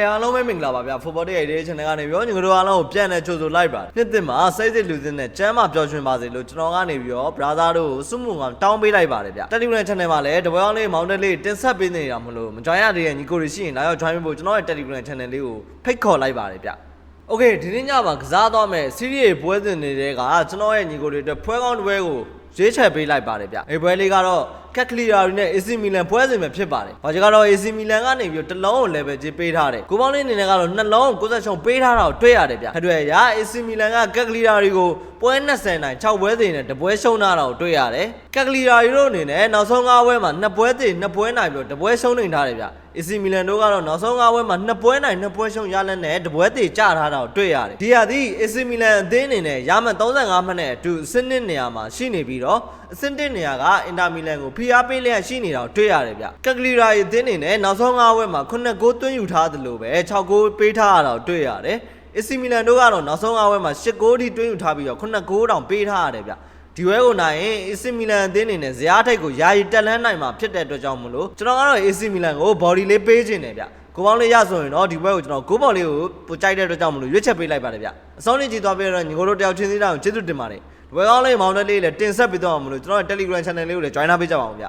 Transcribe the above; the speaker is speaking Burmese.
အားလုံးပဲမင်္ဂလာပါဗျာ Football Day ရဲ့ channel ကနေပြီးတော့ညီတို့အားလုံးကိုပြန်နဲ့ကြိုဆိုလိုက်ပါနှစ်သစ်မှာစိတ်စစ်လူစစ်နဲ့ကျမ်းမာပျော်ရွှင်ပါစေလို့ကျွန်တော်ကနေပြီးတော့ brother တို့ကိုစုမှုကတောင်းပေးလိုက်ပါတယ်ဗျာ Telegram channel မှာလည်းတပွဲအောင်လေးမောင်တက်လေးတင်ဆက်ပေးနေတာမလို့မကြွားရသေးတဲ့ညီကိုတွေရှိရင်လာရောက် join ဖို့ကျွန်တော်ရဲ့ Telegram channel လေးကိုဖိတ်ခေါ်လိုက်ပါတယ်ဗျာOkay ဒီနေ့ညမှာကစားသွားမယ် series ပွဲစဉ်တွေကကျွန်တော်ရဲ့ညီကိုတွေအတွက်ဖွဲကောင်းတစ်ပွဲကိုရွေးချယ်ပေးလိုက်ပါတယ်ဗျ။ဒီပွဲလေးကတော့ကက်ကလီယာရီနဲ့ AC Milan ပွဲစဉ်ပဲဖြစ်ပါတယ်။ဘာကြောင့်ကတော့ AC Milan ကနေပြီးတော့တစ်လုံးကို level ကြီးပေးထားတယ်။ကိုပေါင်းလေးအနေနဲ့ကတော့နှလုံးကို96ပေးထားတာကိုတွေ့ရတယ်ဗျ။အဲ့ဒါ AC Milan ကကက်ကလီယာရီကိုပွဲ20နိုင်6ပွဲစဉ်နဲ့တပွဲရှုံးထားတာကိုတွေ့ရတယ်။ကက်ကလီယာရီတို့အနေနဲ့နောက်ဆုံး5ပွဲမှာ2ပွဲစဉ်2ပွဲနိုင်ပြီးတော့တပွဲရှုံးနေထားတယ်ဗျ။ AC Milan တို့ကတော့နောက်ဆုံး5ပွဲမှာ2ပွဲနိုင်2ပွဲရှုံးရလက်နဲ့တပွဲသေးကျထားတာကိုတွေ့ရတယ်။ဒီဟာဒီ AC Milan အသင်းအနေနဲ့ရမှန်35မှတ်နဲ့အတူအဆင့်1နေရာမှာရှိနေပြီးတော့အဆင့်1နေရာက Inter Milan ကိုဖိအားပေးလျက်ရှိနေတာကိုတွေ့ရတယ်ဗျ။ကက်ကလီယာရီအသင်းအနေနဲ့နောက်ဆုံး5ပွဲမှာ9ဂိုးသွင်းယူထားသလိုပဲ6ဂိုးပေးထားရတာကိုတွေ့ရတယ်။ AC Milan တို့ကတော့နောက်ဆုံး5ပွဲမှာ10ဂိုးထိသွင်းယူထားပြီးတော့9ဂိုးတောင်ပေးထားရတယ်ဗျ။ဒီဝဲကိုနိုင်ရင် AC Milan အသင်းအနေနဲ့ဇယားထိပ်ကိုယာယီတက်လှမ်းနိုင်မှာဖြစ်တဲ့အတွက်ကြောင့်မလို့ကျွန်တော်ကတော့ AC Milan ကို body လေးပေးခြင်းတယ်ဗျကိုပေါင်းလေးရဆိုရင်တော့ဒီဘက်ကိုကျွန်တော်ဂိုးဘော်လေးကိုပိုကြိုက်တဲ့အတွက်ကြောင့်မလို့ရွေးချက်ပေးလိုက်ပါတယ်ဗျအစောနေ့ကြည့်သွားပြီးတော့ညီကိုတို့တယောက်ချင်းစီတောင်ကျေးဇူးတင်ပါတယ်ဒီဘက်ကောင်းလေးမောင်တက်လေးလည်းတင်ဆက်ပေးတော့မလို့ကျွန်တော်ရဲ့ Telegram channel လေးကိုလည်း join ထားပေးကြပါဦးဗျ